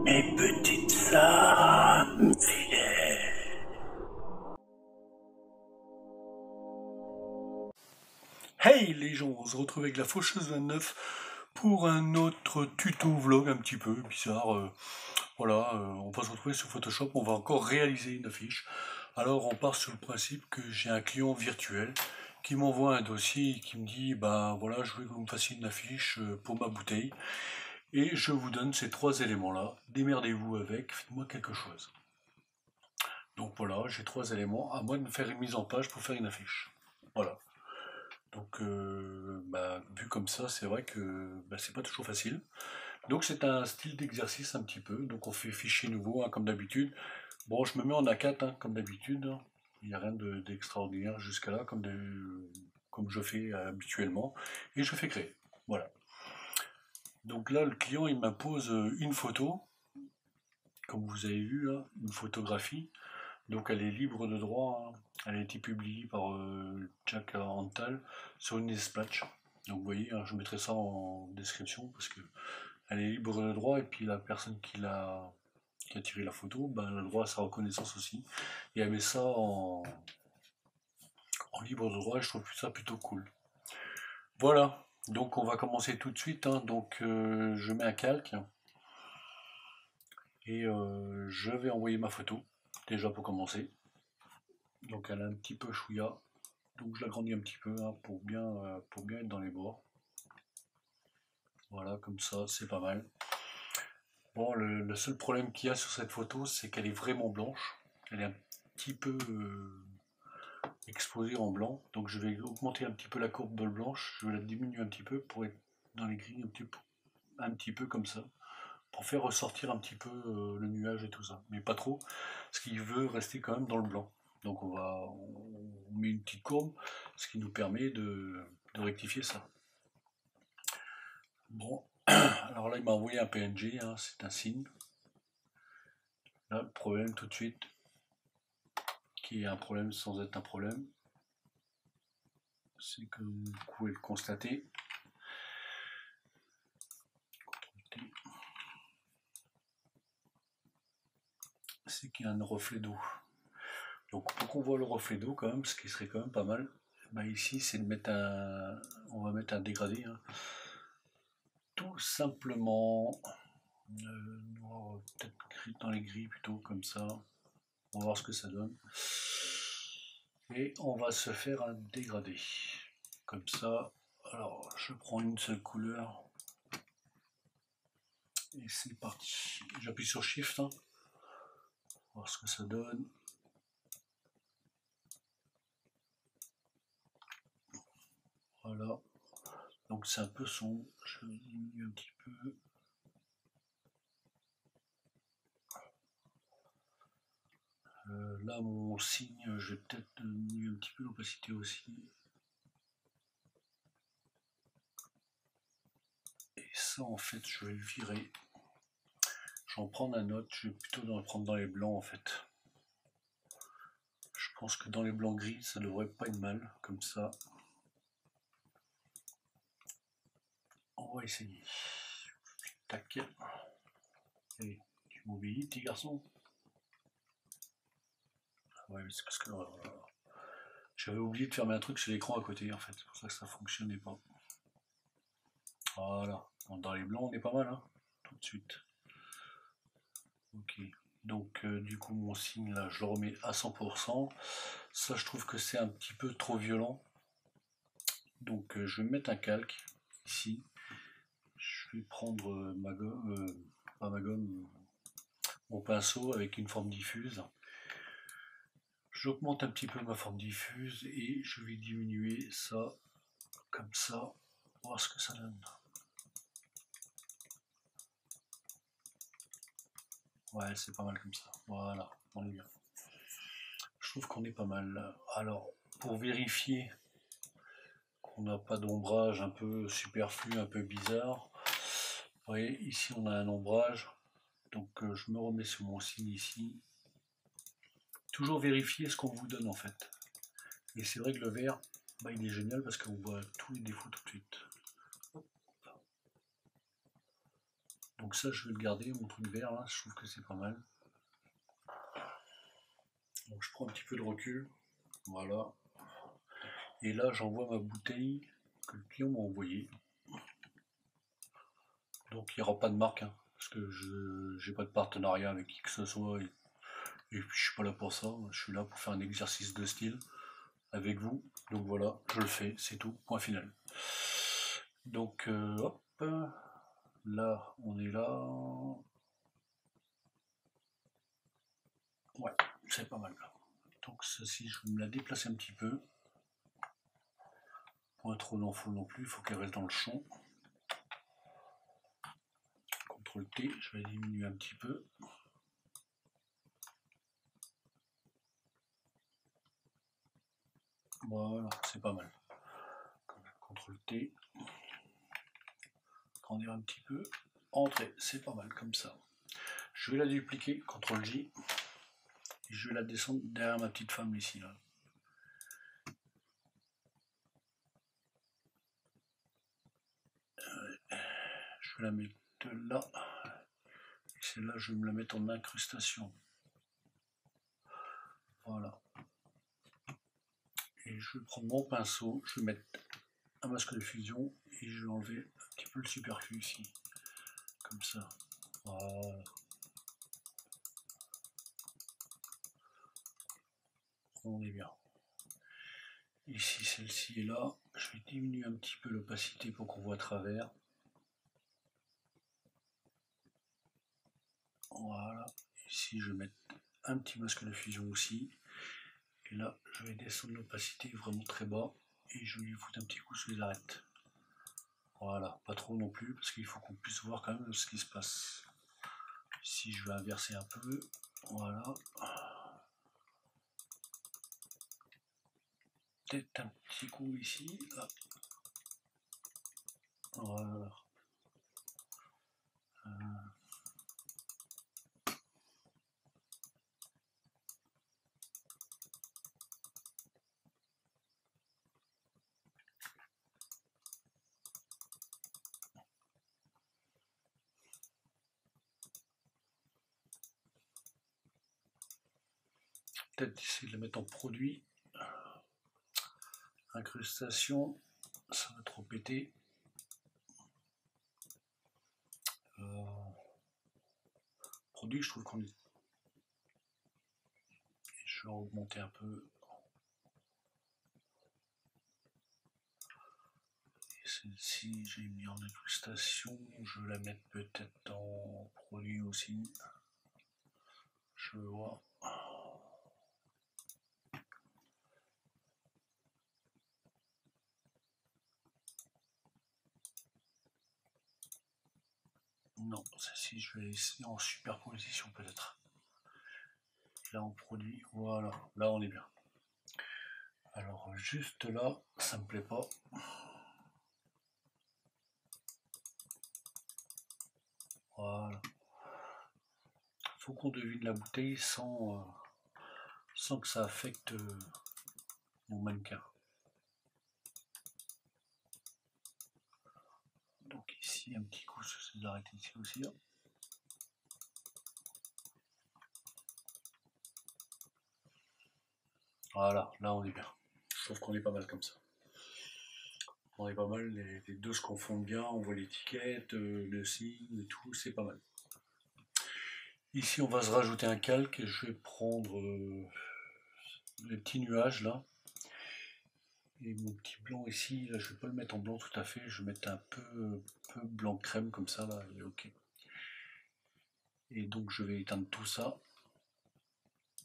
Mes petites âmes fidèles. Hey les gens, on se retrouve avec la Faucheuse 29 pour un autre tuto vlog un petit peu bizarre. Voilà, on va se retrouver sur Photoshop, on va encore réaliser une affiche. Alors on part sur le principe que j'ai un client virtuel qui m'envoie un dossier et qui me dit bah voilà, je veux que vous me fassiez une affiche pour ma bouteille. Et je vous donne ces trois éléments-là. Démerdez-vous avec, faites-moi quelque chose. Donc voilà, j'ai trois éléments. À moi de me faire une mise en page pour faire une affiche. Voilà. Donc, vu comme ça, c'est vrai que c'est pas toujours facile. Donc c'est un style d'exercice un petit peu. Donc on fait fichier nouveau, hein, comme d'habitude. Bon, je me mets en A4, hein, comme d'habitude. Il n'y a rien d'extraordinaire jusqu'à là, comme je fais habituellement. Et je fais créer. Voilà. Donc là, le client, il m'impose une photo, comme vous avez vu, là, une photographie. Donc elle est libre de droit, hein. Elle a été publiée par Jack Antal sur une Splatch. Donc vous voyez, hein, je mettrai ça en description parce que elle est libre de droit et puis la personne qui a tiré la photo, elle a le droit à sa reconnaissance aussi. Et elle met ça en libre de droit et je trouve ça plutôt cool. Voilà, donc on va commencer tout de suite, hein. Donc je mets un calque et je vais envoyer ma photo, déjà pour commencer. Donc elle a un petit peu chouïa, donc je l'agrandis un petit peu, hein, pour bien être dans les bords. Voilà, comme ça, c'est pas mal. Bon, le seul problème qu'il y a sur cette photo, c'est qu'elle est vraiment blanche. Elle est un petit peu exposée en blanc, donc je vais augmenter un petit peu la courbe de blanche, je vais la diminuer un petit peu pour être dans les grilles un petit peu comme ça, pour faire ressortir un petit peu le nuage et tout ça, mais pas trop, parce qu'il veut rester quand même dans le blanc. Donc on met une petite courbe, ce qui nous permet de rectifier ça. Bon, alors là il m'a envoyé un PNG, hein, c'est un signe. Là le problème tout de suite, qui est un problème sans être un problème, c'est que vous pouvez le constater. C'est qu'il y a un reflet d'eau. Donc pour qu'on voit le reflet d'eau quand même, ce qui serait quand même pas mal, ici c'est de mettre on va mettre un dégradé, hein. Tout simplement, peut-être dans les gris plutôt comme ça. On va voir ce que ça donne. Et on va se faire un dégradé. Comme ça. Alors je prends une seule couleur. Et c'est parti. J'appuie sur Shift, hein, voir ce que ça donne. Voilà. Donc c'est un peu sombre. Je diminue un petit peu. Là, mon signe, je vais peut-être diminuer un petit peu l'opacité aussi. Et ça, en fait, je vais le virer. Je vais en prendre un autre. Je vais plutôt en prendre dans les blancs, en fait. Je pense que dans les blancs gris, ça devrait pas être mal, comme ça. On va essayer. Tac. Allez, tu m'obéis, petit garçon. Ouais, mais c'est parce que j'avais oublié de fermer un truc sur l'écran à côté, en fait. C'est pour ça que ça fonctionnait pas. Voilà. Dans les blancs, on est pas mal, hein. Tout de suite. Ok. Donc du coup mon signe là je le remets à 100%. Ça je trouve que c'est un petit peu trop violent. Donc je vais mettre un calque ici. Je vais prendre ma gomme, pas ma gomme, mon pinceau avec une forme diffuse. J'augmente un petit peu ma forme diffuse et je vais diminuer ça comme ça. Voir ce que ça donne. Ouais, c'est pas mal comme ça. Voilà, on est bien. Je trouve qu'on est pas mal. Alors, pour vérifier qu'on n'a pas d'ombrage un peu superflu, un peu bizarre, vous voyez, ici on a un ombrage. Donc je me remets sur mon signe ici. Toujours vérifier ce qu'on vous donne en fait. Et c'est vrai que le vert, il est génial parce qu'on voit tous les défauts tout de suite. Donc ça, je vais le garder, mon truc vert, là, je trouve que c'est pas mal. Donc je prends un petit peu de recul, voilà. Et là, j'envoie ma bouteille que le client m'a envoyée. Donc il n'y aura pas de marque, hein, parce que je n'ai pas de partenariat avec qui que ce soit. Et puis je suis pas là pour ça, je suis là pour faire un exercice de style avec vous. Donc voilà, je le fais, c'est tout, point final. Donc hop, là on est là. Ouais, c'est pas mal. Donc ceci, je vais me la déplacer un petit peu. Pas trop non full non plus, il faut qu'elle reste dans le champ. CTRL T, je vais diminuer un petit peu. Voilà, c'est pas mal. CTRL T, grandir un petit peu, entrer, c'est pas mal comme ça. Je vais la dupliquer, CTRL J, et je vais la descendre derrière ma petite femme ici. Là. Je vais la mettre là, et celle-là je vais me la mettre en incrustation. Voilà. Et je vais prendre mon pinceau, je vais mettre un masque de fusion, et je vais enlever un petit peu le superflu ici, comme ça. Voilà. On est bien. Ici, celle-ci est là. Je vais diminuer un petit peu l'opacité pour qu'on voit à travers. Voilà. Ici, je vais mettre un petit masque de fusion aussi. Et là, je vais descendre l'opacité vraiment très bas. Et je vais lui foutre un petit coup sur les arêtes. Voilà, pas trop non plus, parce qu'il faut qu'on puisse voir quand même ce qui se passe. Ici, je vais inverser un peu. Voilà. Peut-être un petit coup ici. Là. Voilà. Peut-être essayer de la mettre en produit. Incrustation, ça va trop péter. Produit, je trouve qu'on est. Je vais augmenter un peu. Celle-ci, j'ai mis en incrustation. Je vais la mettre peut-être en produit aussi. Je vois. Non, celle-ci, je vais essayer en superposition peut-être. Là, en produit, voilà. Là, on est bien. Alors, juste là, ça me plaît pas. Voilà. Faut qu'on devine la bouteille sans que ça affecte mon mannequin. Donc ici, un petit coup sur ces arêtes ici aussi. Là. Voilà, là on est bien. Je trouve qu'on est pas mal comme ça. On est pas mal, les deux se confondent bien, on voit l'étiquette, le signe et tout, c'est pas mal. Ici on va se rajouter un calque et je vais prendre les petits nuages là. Et mon petit blanc ici, là je vais pas le mettre en blanc tout à fait, je vais mettre un peu blanc crème comme ça là, et ok. Et donc je vais éteindre tout ça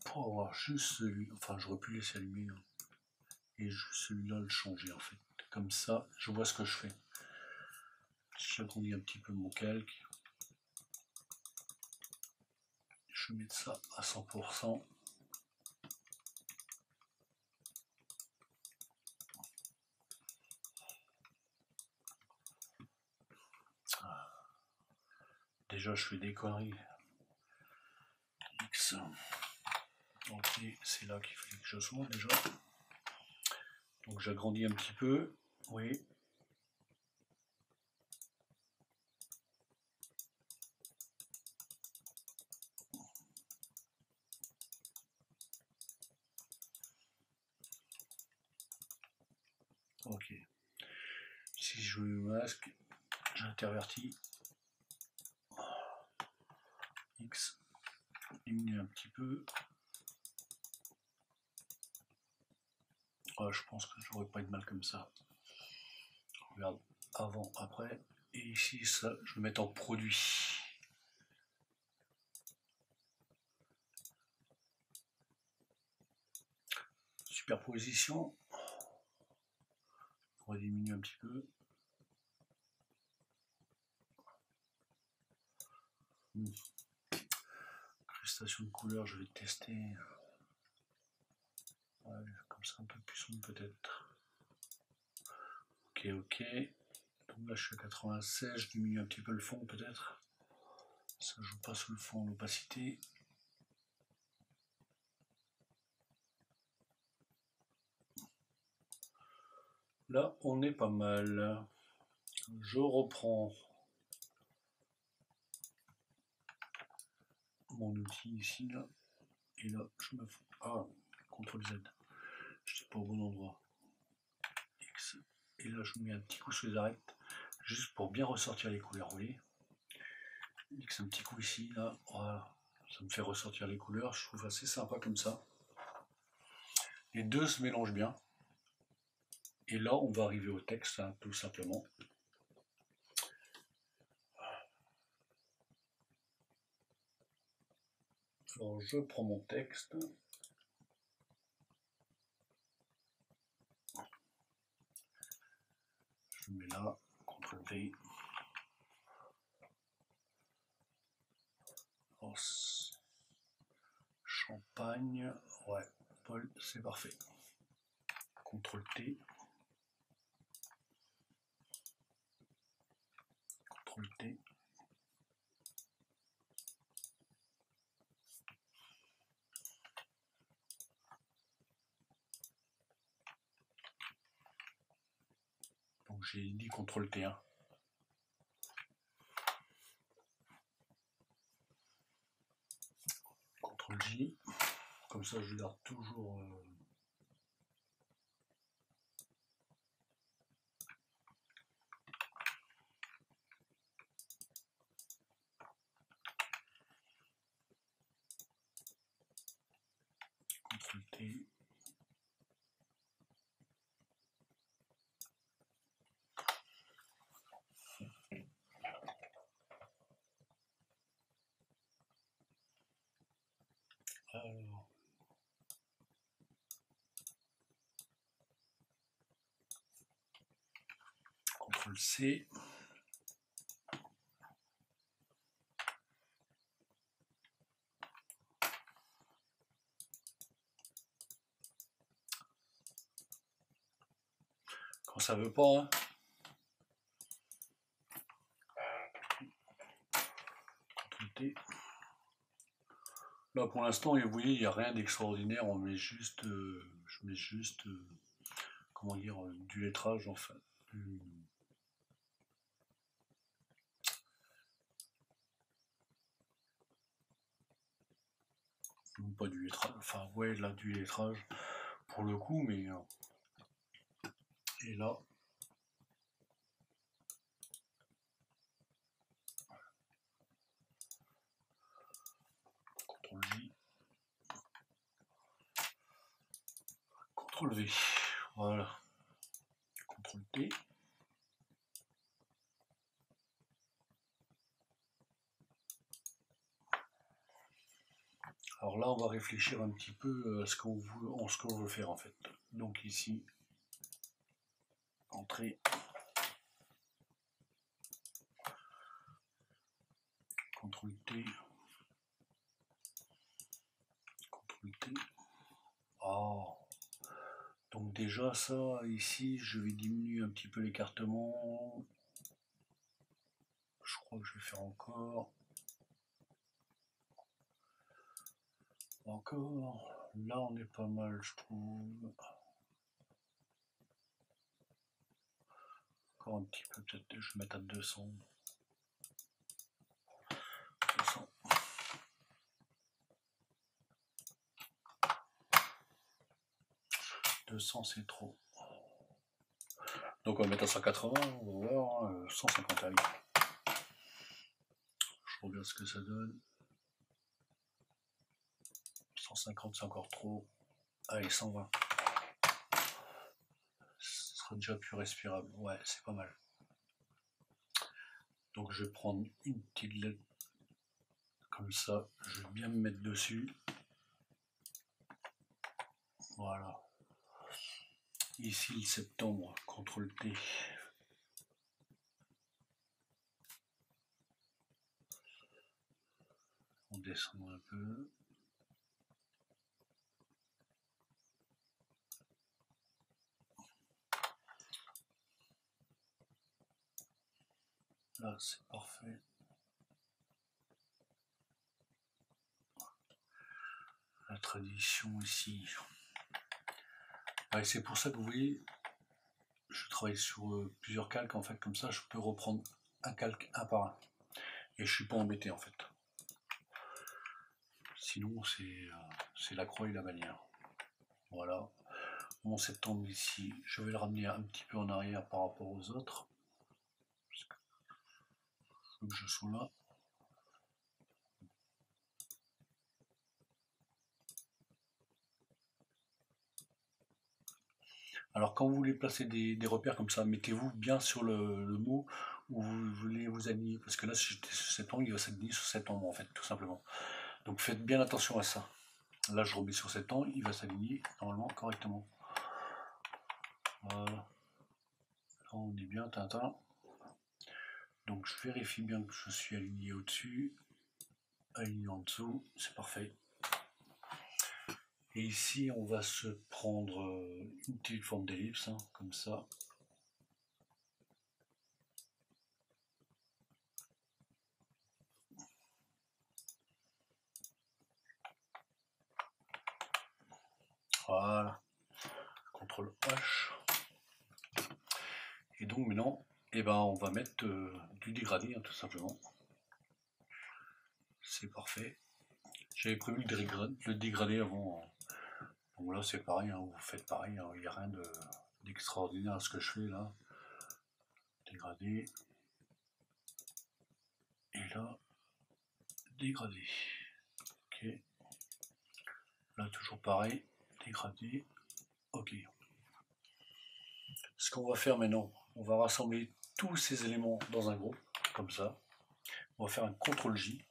pour avoir juste celui, enfin j'aurais pu laisser allumer, hein. Et juste celui-là le changer en fait. Comme ça, je vois ce que je fais. J'agrandis un petit peu mon calque. Je vais mettre ça à 100%. Déjà, je fais des conneries. X. Ok, c'est là qu'il fallait que je sois déjà. Donc j'agrandis un petit peu. Oui. Ok. Si je joue le masque, j'intervertis. X, diminue un petit peu. Je pense que je n'aurais pas eu de mal comme ça. Regarde, avant, après. Et ici, ça, je vais mettre en produit. Superposition. On va diminuer un petit peu. Incrustation de couleurs, je vais tester. Ouais, comme ça, un peu plus sombre peut-être. Ok, ok. Donc là, je suis à 96, je diminue un petit peu le fond peut-être. Ça joue pas sous le fond, l'opacité. Là, on est pas mal. Je reprends mon outil ici, là. Et là, je me fous. Ah, CTRL Z. Je suis pas au bon endroit. X. Et là, je mets un petit coup sur les arêtes. Juste pour bien ressortir les couleurs, vous voyez. X un petit coup ici, là. Voilà. Ça me fait ressortir les couleurs. Je trouve assez sympa comme ça. Les deux se mélangent bien. Et là, on va arriver au texte, hein, tout simplement. Alors, je prends mon texte. Je mets là, CTRL V. Champagne. Ouais, Paul, c'est parfait. CTRL T. CTRL T. Donc j'ai dit CTRL T1. CTRL J. Comme ça, je garde toujours. CTRL T. Alors. CTRL C. Quand ça veut pas, hein. CTRL T. Là pour l'instant, vous voyez, il n'y a rien d'extraordinaire. On met juste, je mets juste, comment dire, du lettrage enfin. Pas du lettrage, enfin ouais là du lettrage pour le coup, mais et là CTRL J, CTRL V, voilà, CTRL T. Alors là on va réfléchir un petit peu à ce qu'on veut faire en fait. Donc ici, entrée, CTRL T, CTRL T. Oh. Donc déjà ça, ici, je vais diminuer un petit peu l'écartement. Je crois que je vais faire encore. Là on est pas mal, je trouve. Encore un petit peu, peut-être je vais mettre à 200. 200 c'est trop. Donc on va mettre à 180, on va voir, 150 allez. Je regarde ce que ça donne. 150 c'est encore trop. Allez, 120. Ce sera déjà plus respirable. Ouais, c'est pas mal. Donc je vais prendre une petite LED comme ça. Je vais bien me mettre dessus. Voilà. Ici le septembre, CTRL T. On descend un peu. Là, c'est parfait. La tradition ici. Ouais, c'est pour ça que vous voyez, je travaille sur plusieurs calques en fait, comme ça je peux reprendre un calque un par un. Et je suis pas embêté en fait. Sinon c'est la croix et la bannière. Voilà. Mon septembre ici, je vais le ramener un petit peu en arrière par rapport aux autres. Parce que faut que je sois là. Alors quand vous voulez placer des repères comme ça, mettez-vous bien sur le mot où vous voulez vous aligner. Parce que là, si j'étais sur septembre, il va s'aligner sur septembre en fait, tout simplement. Donc faites bien attention à ça. Là, je remets sur septembre, il va s'aligner normalement correctement. Voilà. Là, on est bien, Tintin. Donc je vérifie bien que je suis aligné au-dessus, aligné en dessous, c'est parfait. Et ici, on va se prendre une petite forme d'ellipse, hein, comme ça. Voilà. CTRL H. Et donc maintenant, eh ben, on va mettre du dégradé, hein, tout simplement. C'est parfait. J'avais prévu le dégradé avant. Donc là, c'est pareil, hein, vous faites pareil, hein, il n'y a rien d'extraordinaire à ce que je fais là. Dégradé. Et là, dégradé. Ok. Là, toujours pareil, dégradé. Ok. Ce qu'on va faire maintenant, on va rassembler tous ces éléments dans un groupe, comme ça. On va faire un CTRL-J.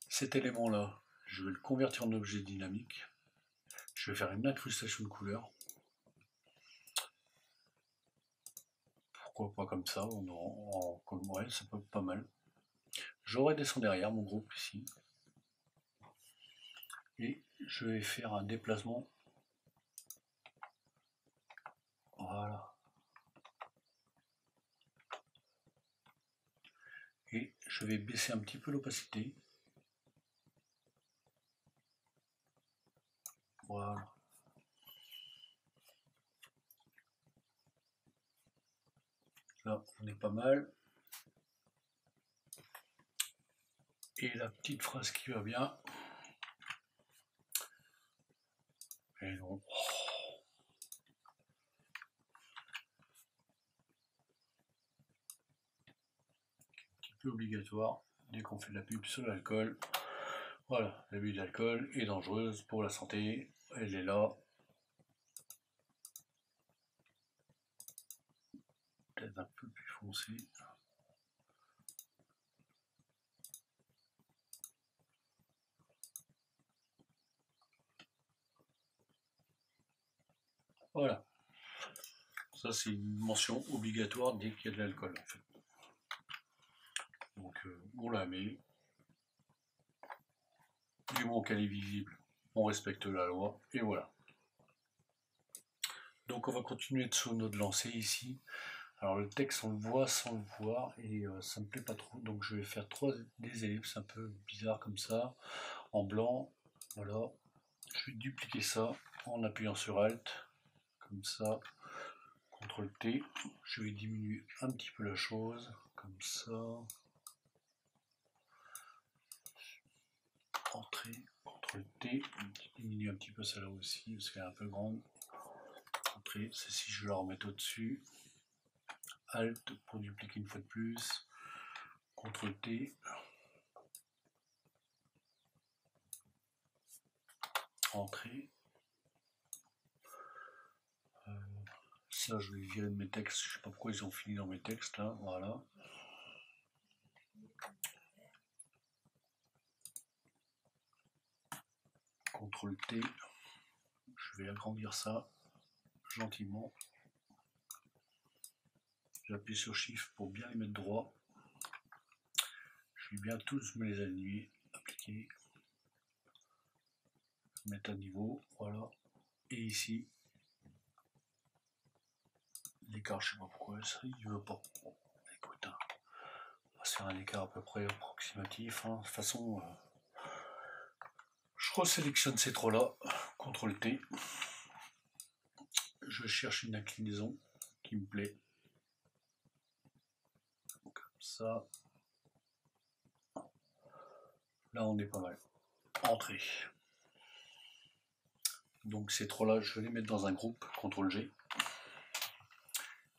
Cet élément-là, je vais le convertir en objet dynamique. Je vais faire une incrustation de couleurs. Pourquoi pas comme ça, ouais, ça peut être pas mal. Je redescends derrière mon groupe ici. Et je vais faire un déplacement. Voilà. Et je vais baisser un petit peu l'opacité. Voilà. Là, on est pas mal. Et la petite phrase qui va bien. Et non. Un petit peu obligatoire dès qu'on fait de la pub sur l'alcool. Voilà, l'abus d'alcool est dangereuse pour la santé. Elle est là. Peut-être un peu plus foncé. Voilà. Ça, c'est une mention obligatoire dès qu'il y a de l'alcool, en fait. Donc, on la met. Du moment qu'elle est visible, on respecte la loi. Et voilà. Donc, on va continuer sur notre lancée ici. Alors, le texte, on le voit sans le voir. Et ça me plaît pas trop. Donc, je vais faire des ellipses un peu bizarres comme ça. En blanc. Voilà. Je vais dupliquer ça en appuyant sur Alt. Comme ça. CTRL T, je vais diminuer un petit peu la chose, comme ça. Entrée, CTRL T, diminue un petit peu celle-là aussi, parce qu'elle est un peu grande. entrée, celle-ci je vais la remettre au-dessus. Alt pour dupliquer une fois de plus. CTRL T. Entrée. Ça je vais virer de mes textes, je sais pas pourquoi ils ont fini dans mes textes là, voilà. CTRL T. Je vais agrandir ça gentiment. J'appuie sur Shift pour bien les mettre droit. Je vais bien tous me les aligner, appliquer, mettre à niveau, voilà. Et ici, l'écart, je sais pas pourquoi ça il veut pas. Bon, écoute, hein, on va se faire un écart à peu près approximatif. Hein. De toute façon, je resélectionne ces trois là, CTRL T. Je cherche une inclinaison qui me plaît. Comme ça. Là, on est pas mal. Entrée. Donc ces trois là, je vais les mettre dans un groupe, CTRL G.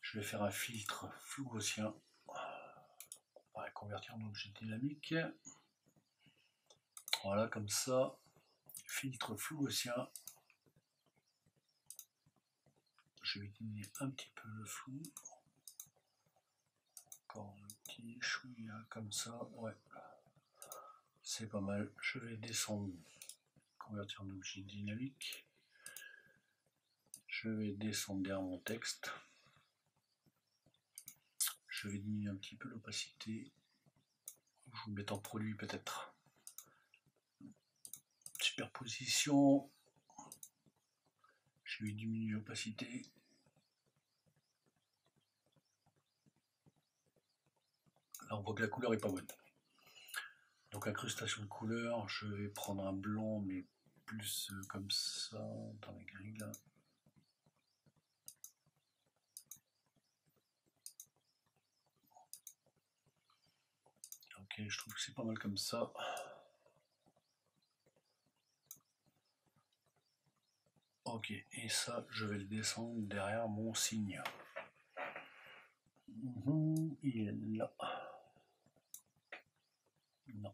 Je vais faire un filtre flou gaussien. On va convertir en objet dynamique. Voilà, comme ça. Filtre flou gaussien. Je vais diminuer un petit peu le flou. Encore un petit chouïa comme ça. Ouais. C'est pas mal. Je vais descendre. Convertir en objet dynamique. Je vais descendre derrière mon texte. Je vais diminuer un petit peu l'opacité. Je vous mets en produit peut-être. Superposition. Je vais diminuer l'opacité. Là on voit que la couleur est pas bonne. Donc incrustation de couleur, je vais prendre un blanc mais plus comme ça dans la grille là. Ok, je trouve que c'est pas mal comme ça. Ok, et ça, je vais le descendre derrière mon signe. Il est là. Non,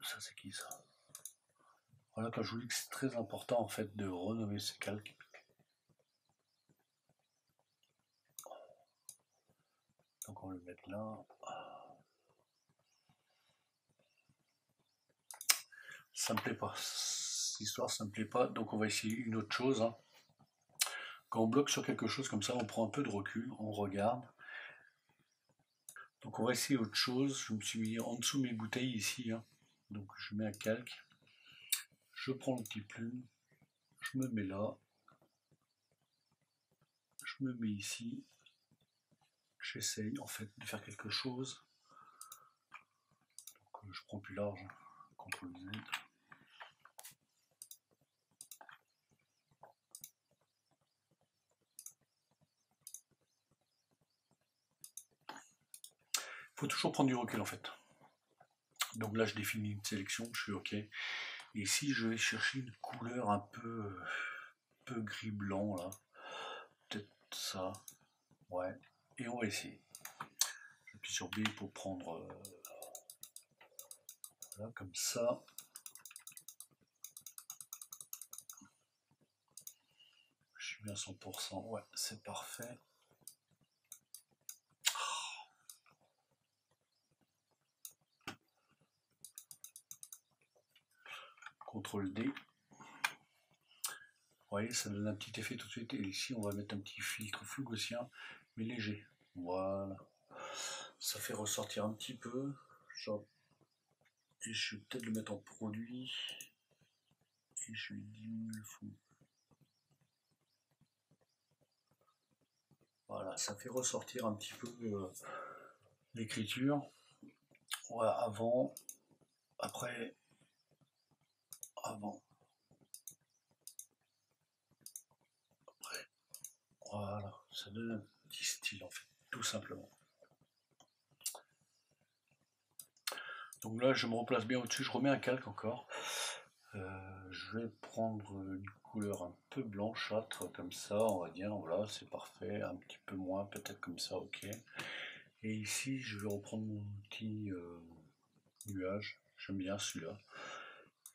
ça c'est qui ça? Voilà, quand je vous dis que c'est très important en fait de renommer ces calques. Donc on va le mettre là. Ça me plaît pas. Cette histoire, ça me plaît pas. Donc on va essayer une autre chose. Hein. Quand on bloque sur quelque chose comme ça, on prend un peu de recul, on regarde. Donc on va essayer autre chose. Je me suis mis en dessous de mes bouteilles ici. Hein. Donc je mets un calque. Je prends le petit plume. Je me mets là. Je me mets ici. J'essaye en fait de faire quelque chose. Donc, je prends plus large. CTRL Z. Il faut toujours prendre du recul en fait. Donc là je définis une sélection, je suis OK. Et si je vais chercher une couleur un peu gris blanc là, peut-être ça, ouais. Et on va essayer. J'appuie sur B pour prendre voilà, comme ça. Je suis bien 100%, ouais, c'est parfait. CTRL D. Vous voyez, ça donne un petit effet tout de suite. Et ici, on va mettre un petit filtre flou gaussien, mais léger. Voilà. Ça fait ressortir un petit peu. Genre, et je vais peut-être le mettre en produit. Et je vais diminuer le fond. Voilà, ça fait ressortir un petit peu l'écriture. Voilà, avant, après, avant, après. Voilà, ça donne un petit style en fait, tout simplement. Donc là, je me replace bien au-dessus, je remets un calque encore. Je vais prendre une couleur un peu blanchâtre, comme ça, on va dire, voilà, c'est parfait, un petit peu moins, peut-être comme ça, ok. Et ici, je vais reprendre mon outil nuage, j'aime bien celui-là.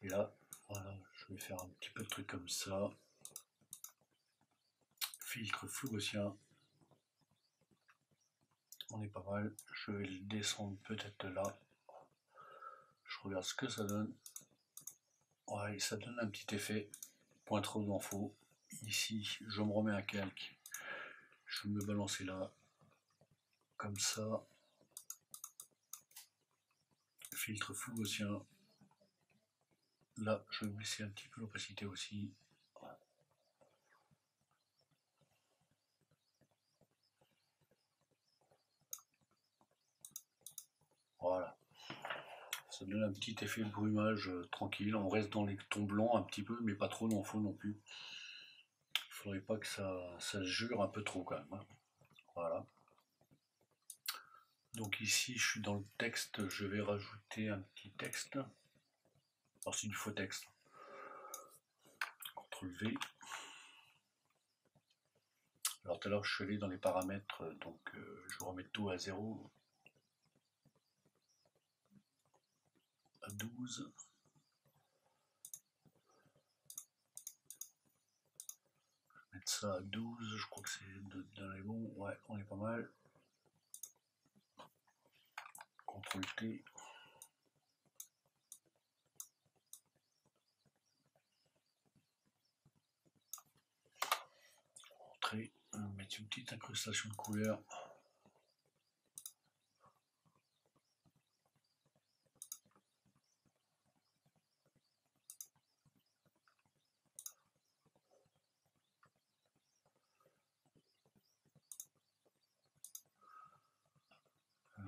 Et là, voilà, je vais faire un petit peu de trucs comme ça. Filtre flou gaussien, on est pas mal. Je vais le descendre peut-être là. Je regarde ce que ça donne. Ouais, ça donne un petit effet. Point trop d'infos. Ici, je me remets un calque. Je vais me balancer là. Comme ça. Filtre flou gaussien. Là, je vais baisser un petit peu l'opacité aussi. Voilà. Ça donne un petit effet brumage tranquille. On reste dans les tons blancs un petit peu, mais pas trop non faux non plus. Il faudrait pas que ça se jure un peu trop quand même, hein. Voilà. Donc ici, je suis dans le texte, je vais rajouter un petit texte. Alors c'est du faux texte. CTRL V. Alors tout à l'heure, je suis allé dans les paramètres, donc je vais remettre tout à 0. À 12. Mettre ça à 12, je crois que c'est dans les bons. Ouais, on est pas mal. CTRL T. Entrée. Mettre une petite incrustation de couleur.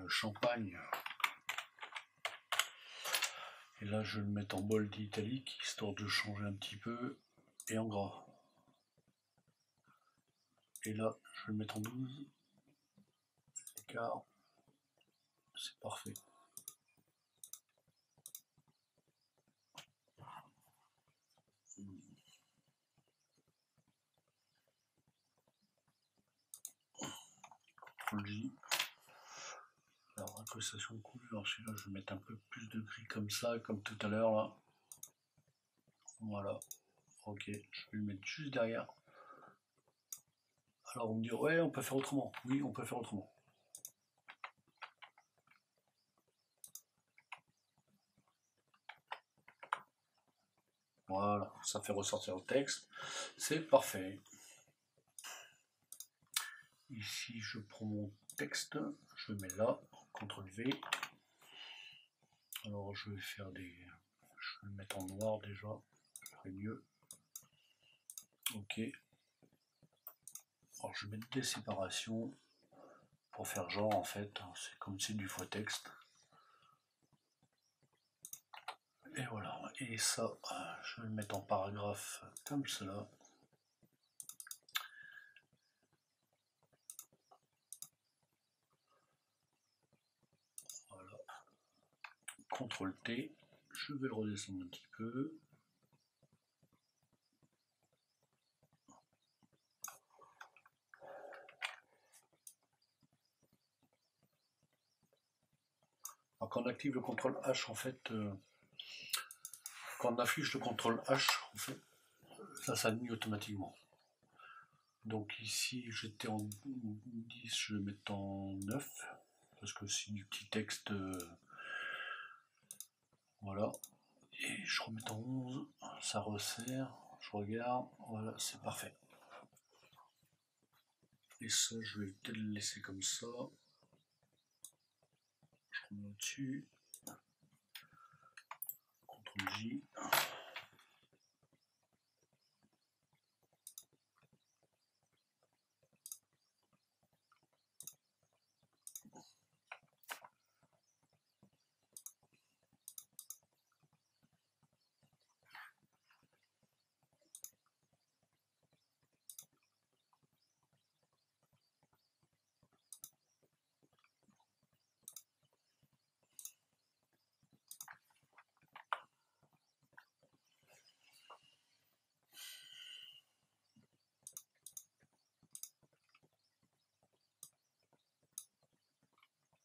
Champagne. Et là, je vais le mettre en bold italique, histoire de changer un petit peu. Et en gras. Et là, je vais le mettre en 12. L'écart. C'est parfait. CTRL J. Alors, incrustation de couleur, celui-là, je vais mettre un peu plus de gris comme ça, comme tout à l'heure là. Voilà. Ok, je vais le mettre juste derrière. Alors, on me dit, ouais, on peut faire autrement. Oui, on peut faire autrement. Voilà, ça fait ressortir le texte. C'est parfait. Ici, je prends mon texte, je le mets là, CTRL V. Alors, je vais faire des... Je vais le mettre en noir déjà, c'est mieux. Ok. Alors, je vais mettre des séparations pour faire genre, en fait, c'est comme c'est du faux texte. Et voilà, et ça, je vais le mettre en paragraphe comme cela. Voilà. CTRL T, je vais le redescendre un petit peu. Alors, quand on active le CTRL H, en fait, quand on affiche le CTRL H, en fait, ça s'aligne automatiquement. Donc ici, j'étais en 10, je vais mettre en 9, parce que c'est du petit texte, voilà. Et je remets en 11, ça resserre, je regarde, voilà, c'est parfait. Et ça, je vais peut-être le laisser comme ça. Je remets au-dessus. CTRL J.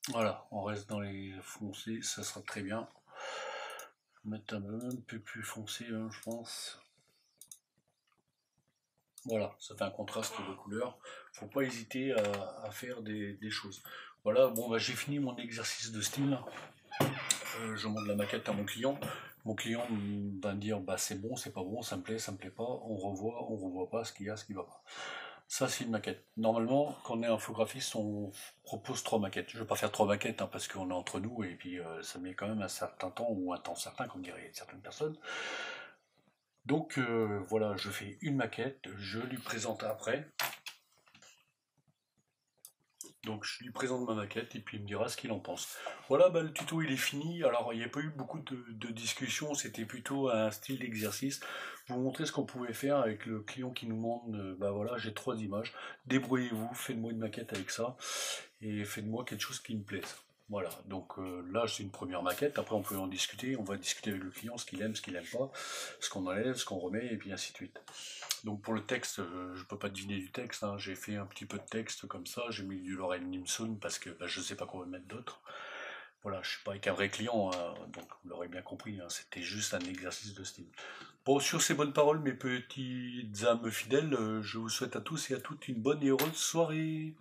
Voilà, on reste dans les foncés, ça sera très bien. Mettre un peu plus foncé, hein, je pense. Voilà, ça fait un contraste de couleur. Faut pas hésiter à faire des choses. Voilà, bon bah j'ai fini mon exercice de style. Je montre la maquette à mon client. Mon client va me dire bah c'est bon, c'est pas bon, ça me plaît pas, on revoit pas ce qu'il y a, ce qui va pas. Ça c'est une maquette. Normalement, quand on est infographiste, on propose 3 maquettes. Je vais pas faire 3 maquettes hein, parce qu'on est entre nous et puis ça met quand même un certain temps ou un temps certain, comme diraient certaines personnes. Donc voilà, je fais une maquette, je lui présente après. Donc je lui présente ma maquette et puis il me dira ce qu'il en pense. Voilà, bah, le tuto il est fini. Alors il n'y a pas eu beaucoup de discussions, c'était plutôt un style d'exercice. Vous montrer ce qu'on pouvait faire avec le client qui nous demande, bah voilà, j'ai 3 images, débrouillez-vous, faites-moi une maquette avec ça et faites-moi quelque chose qui me plaise. Voilà, donc là c'est une première maquette, après on peut en discuter, on va discuter avec le client ce qu'il aime, ce qu'il n'aime pas, ce qu'on enlève, ce qu'on remet et puis ainsi de suite. Donc pour le texte, je peux pas deviner du texte, hein. J'ai fait un petit peu de texte comme ça, j'ai mis du Lorraine Nimson parce que bah, je sais pas quoi mettre d'autre. Voilà, je suis pas avec un vrai client, hein, donc vous l'aurez bien compris, hein, c'était juste un exercice de style. Bon, sur ces bonnes paroles, mes petites âmes fidèles, je vous souhaite à tous et à toutes une bonne et heureuse soirée.